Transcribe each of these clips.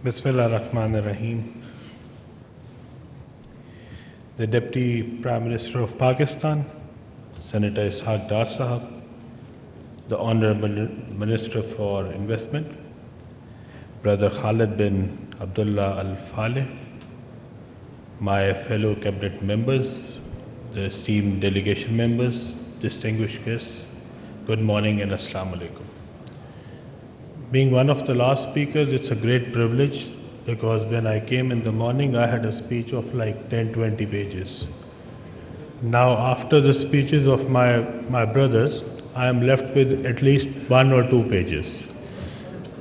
Bismillah ar-Rahman ar-Rahim. The Deputy Prime Minister of Pakistan, Senator Ishaq Dar Sahab, the Honorable Minister for Investment, Brother Khalid bin Abdullah Al-Faleh, my fellow cabinet members, the esteemed delegation members, distinguished guests, good morning and Assalamu alaikum. Being one of the last speakers, it's a great privilege because when I came in the morning, I had a speech of like 10-20 pages. Now, after the speeches of my brothers, I am left with at least 1 or 2 pages.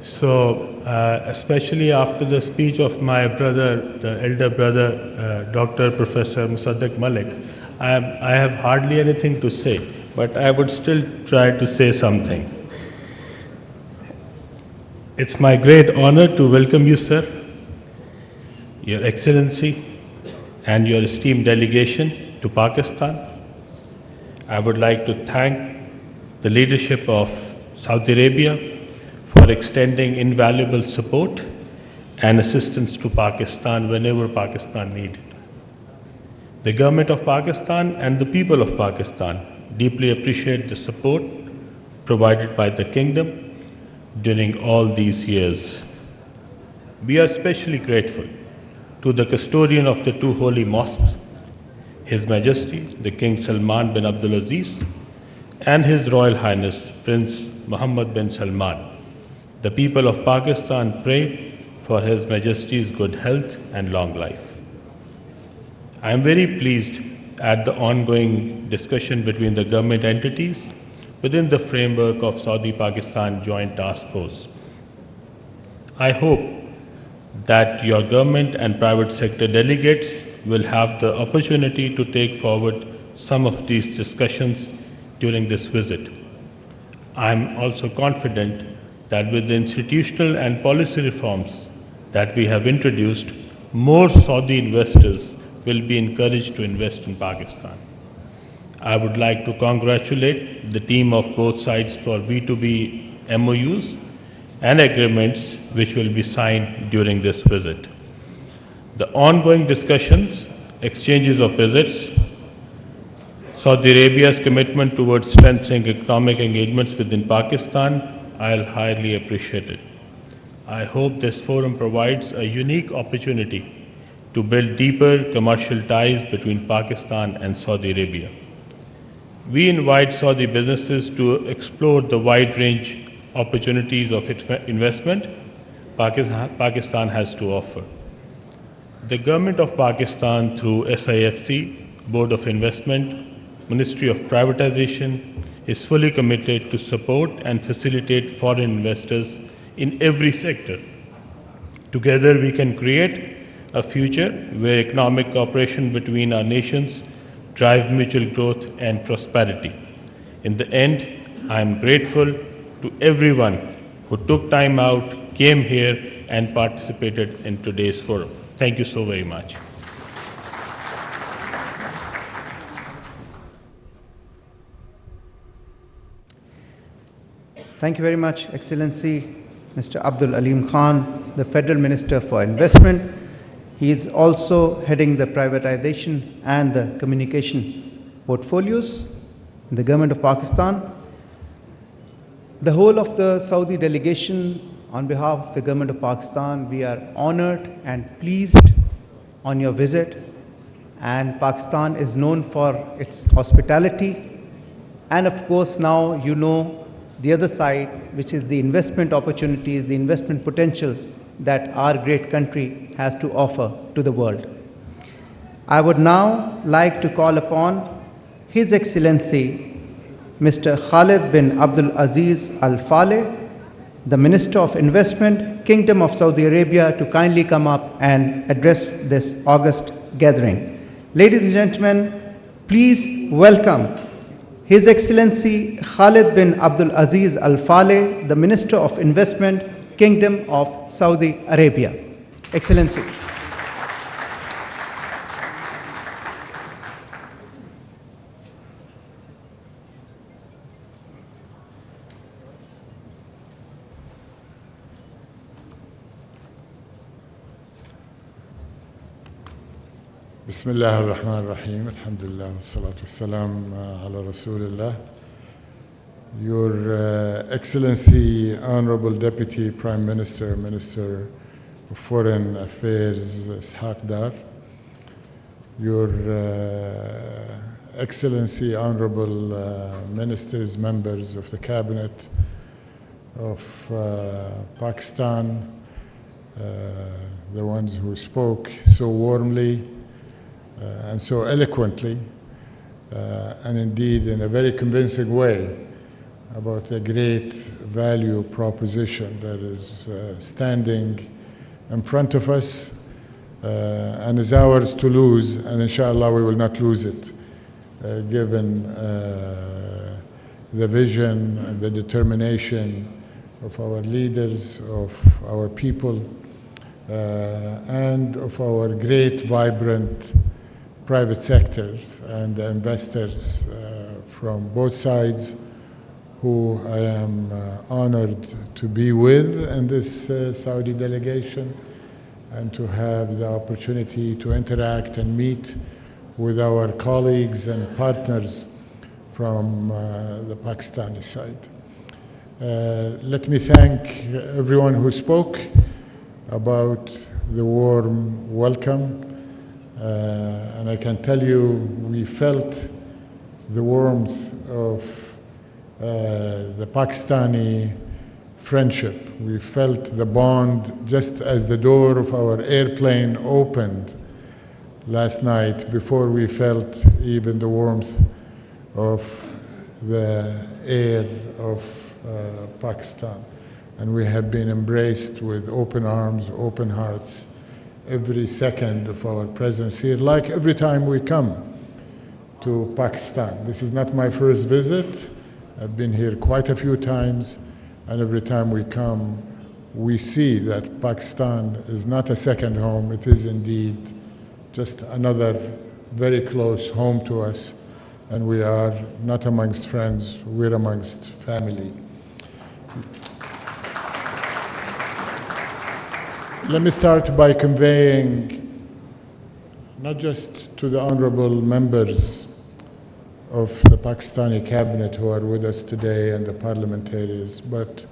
So, especially after the speech of my brother, the elder brother, Dr. Professor Musaddiq Malik, I have hardly anything to say, but I would still try to say something. It's my great honor to welcome you, sir, Your Excellency, and your esteemed delegation to Pakistan. I would like to thank the leadership of Saudi Arabia for extending invaluable support and assistance to Pakistan whenever Pakistan needed. The government of Pakistan and the people of Pakistan deeply appreciate the support provided by the kingdom during all these years. We are especially grateful to the custodian of the two holy mosques, His Majesty the King Salman bin Abdulaziz, and His Royal Highness Prince Mohammed bin Salman. The people of Pakistan pray for His Majesty's good health and long life. I am very pleased at the ongoing discussion between the government entities within the framework of Saudi-Pakistan Joint Task Force. I hope that your government and private sector delegates will have the opportunity to take forward some of these discussions during this visit. I am also confident that with the institutional and policy reforms that we have introduced, more Saudi investors will be encouraged to invest in Pakistan. I would like to congratulate the team of both sides for B2B MOUs and agreements which will be signed during this visit. The ongoing discussions, exchanges of visits, Saudi Arabia's commitment towards strengthening economic engagements within Pakistan, I'll highly appreciate it. I hope this forum provides a unique opportunity to build deeper commercial ties between Pakistan and Saudi Arabia. We invite Saudi businesses to explore the wide range opportunities of investment Pakistan has to offer. The government of Pakistan through SIFC, Board of Investment, Ministry of Privatization is fully committed to support and facilitate foreign investors in every sector. Together we can create a future where economic cooperation between our nations drive mutual growth and prosperity. In the end, I am grateful to everyone who took time out, came here, and participated in today's forum. Thank you so very much. Thank you very much, Excellency Mr. Abdul Aleem Khan, the Federal Minister for Investment. He is also heading the privatization and the communication portfolios in the government of Pakistan. The whole of the Saudi delegation, on behalf of the government of Pakistan, we are honored and pleased on your visit. And Pakistan is known for its hospitality. And of course, now you know the other side, which is the investment opportunities, the investment potential that our great country has to offer to the world. I would now like to call upon His Excellency Mr. Khalid bin Abdul Aziz Al Faleh, the Minister of Investment, Kingdom of Saudi Arabia, to kindly come up and address this august gathering. Ladies and gentlemen, please welcome His Excellency Khalid bin Abdul Aziz Al Faleh, the Minister of Investment, Kingdom of Saudi Arabia. Excellency. بسم الله الرحمن الرحيم الحمد لله والصلاة والسلام على رسول الله. Your Excellency, Honorable Deputy Prime Minister, Minister of Foreign Affairs, Ishaq Dar, Your Excellency, Honorable Ministers, members of the Cabinet of Pakistan, the ones who spoke so warmly and so eloquently, and indeed in a very convincing way about the great value proposition that is standing in front of us and is ours to lose, and inshallah we will not lose it, given the vision and the determination of our leaders, of our people, and of our great, vibrant private sectors and the investors from both sides, who I am honored to be with in this Saudi delegation and to have the opportunity to interact and meet with our colleagues and partners from the Pakistani side. Let me thank everyone who spoke about the warm welcome. And I can tell you, we felt the warmth of the Pakistani friendship. We felt the bond just as the door of our airplane opened last night, before we felt even the warmth of the air of Pakistan. And we have been embraced with open arms, open hearts, every second of our presence here, like every time we come to Pakistan. This is not my first visit. I've been here quite a few times, and every time we come, we see that Pakistan is not a second home. It is indeed just another very close home to us, and we are not amongst friends, we're amongst family. Let me start by conveying, not just to the honorable members of the Pakistani cabinet who are with us today and the parliamentarians, but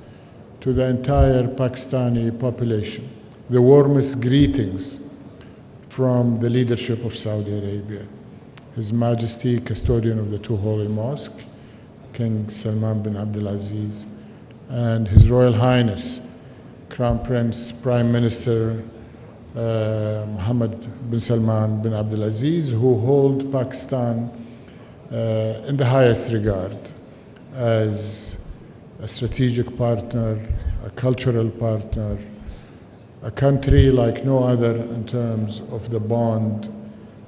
to the entire Pakistani population, the warmest greetings from the leadership of Saudi Arabia. His Majesty, Custodian of the Two Holy Mosques, King Salman bin Abdulaziz, and His Royal Highness, Crown Prince, Prime Minister Mohammed bin Salman bin Abdulaziz, who hold Pakistan in the highest regard as a strategic partner, a cultural partner, a country like no other in terms of the bond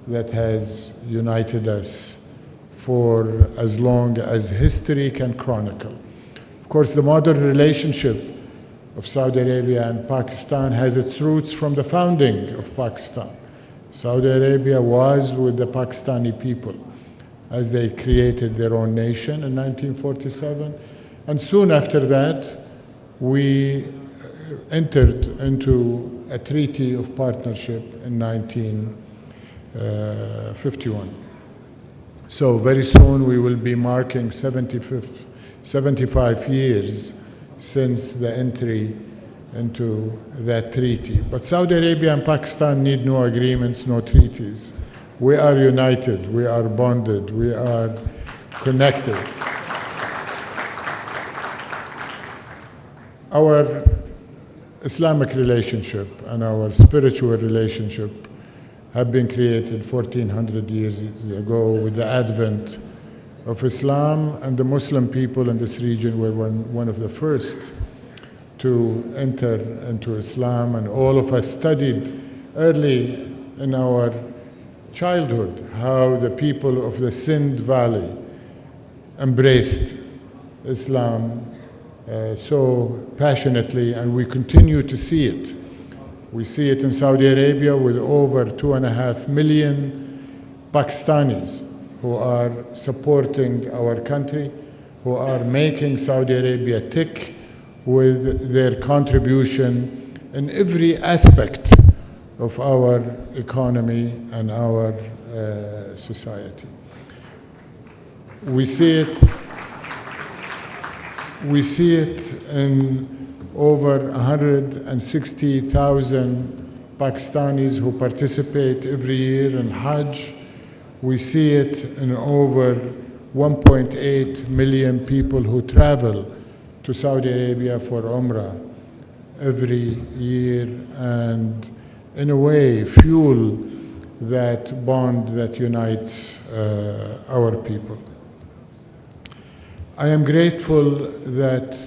that has united us for as long as history can chronicle. Of course, the modern relationship of Saudi Arabia and Pakistan has its roots from the founding of Pakistan. Saudi Arabia was with the Pakistani people as they created their own nation in 1947. And soon after that, we entered into a treaty of partnership in 1951. So very soon we will be marking 75 years since the entry into that treaty. But Saudi Arabia and Pakistan need no agreements, no treaties. We are united, we are bonded, we are connected. Our Islamic relationship and our spiritual relationship have been created 1400 years ago with the advent of Islam, and the Muslim people in this region were one of the first to enter into Islam, and all of us studied early in our childhood how the people of the Sindh Valley embraced Islam so passionately, and we continue to see it. We see it in Saudi Arabia with over 2.5 million Pakistanis who are supporting our country, who are making Saudi Arabia tick with their contribution in every aspect of our economy and our society. We see it in over 160,000 Pakistanis who participate every year in Hajj. We see it in over 1.8 million people who travel to Saudi Arabia for Umrah every year, and in a way fuel that bond that unites our people. I am grateful that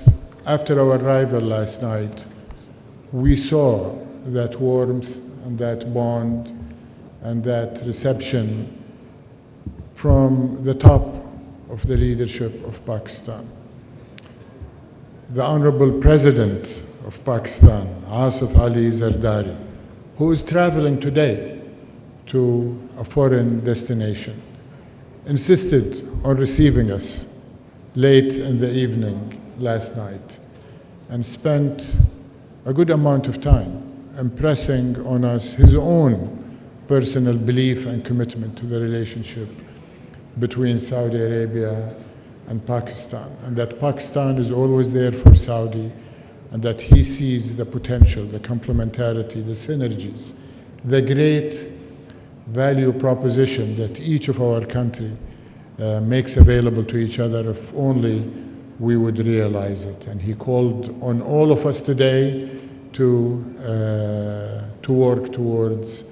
after our arrival last night, we saw that warmth and that bond and that reception from the top of the leadership of Pakistan. The Honorable President of Pakistan, Asif Ali Zardari, who is traveling today to a foreign destination, insisted on receiving us late in the evening last night and spent a good amount of time impressing on us his own personal belief and commitment to the relationship between Saudi Arabia and Pakistan, and that Pakistan is always there for Saudi, and that he sees the potential, the complementarity, the synergies, the great value proposition that each of our country makes available to each other if only we would realize it. And he called on all of us today to work towards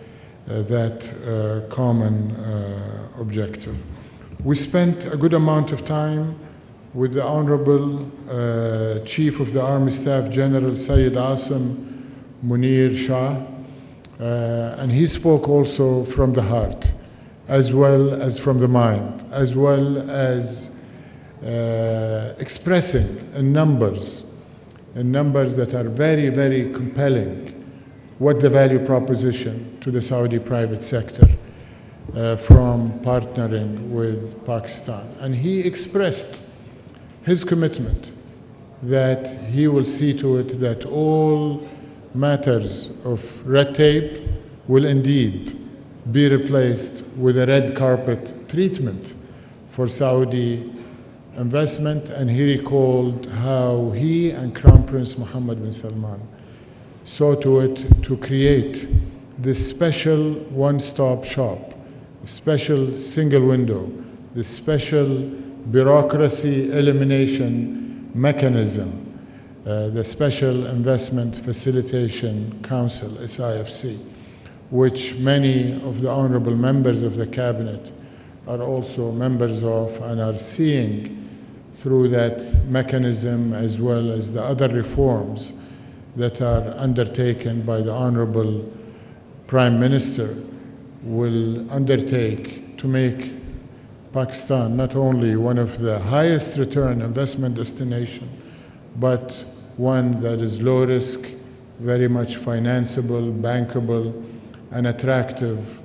that common objective. We spent a good amount of time with the Honorable Chief of the Army Staff General Sayyid Asim Munir Shah, and he spoke also from the heart, as well as from the mind, as well as expressing in numbers that are very, very compelling what the value proposition to the Saudi private sector from partnering with Pakistan. And he expressed his commitment that he will see to it that all matters of red tape will indeed be replaced with a red carpet treatment for Saudi investment. And he recalled how he and Crown Prince Mohammed bin Salman saw to it to create this special one-stop shop, a special single window, this special bureaucracy elimination mechanism, the Special Investment Facilitation Council, SIFC, which many of the honorable members of the cabinet are also members of and are seeing through that mechanism, as well as the other reforms that are undertaken by the Honorable Prime Minister, will undertake to make Pakistan not only one of the highest return investment destination, but one that is low risk, very much financeable, bankable, and attractive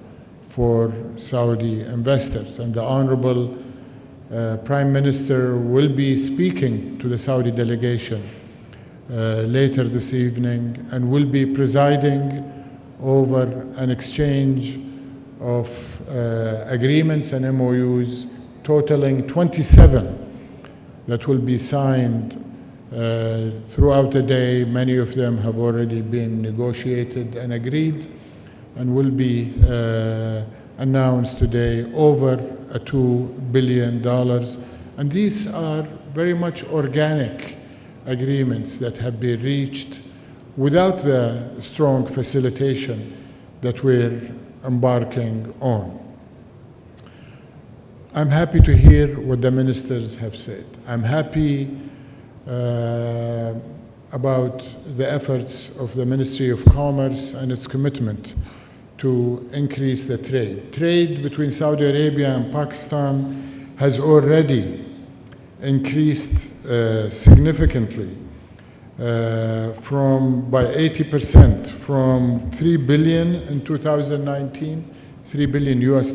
for Saudi investors. And the Honorable Prime Minister will be speaking to the Saudi delegation later this evening, and will be presiding over an exchange of agreements and MOUs totaling 27 that will be signed throughout the day. Many of them have already been negotiated and agreed, and will be announced today, over $2 billion. And these are very much organic agreements that have been reached without the strong facilitation that we're embarking on. I'm happy to hear what the ministers have said. I'm happy about the efforts of the Ministry of Commerce and its commitment to increase the trade. Trade between Saudi Arabia and Pakistan has already increased significantly by 80%, from $3 billion in 2019, $3 billion US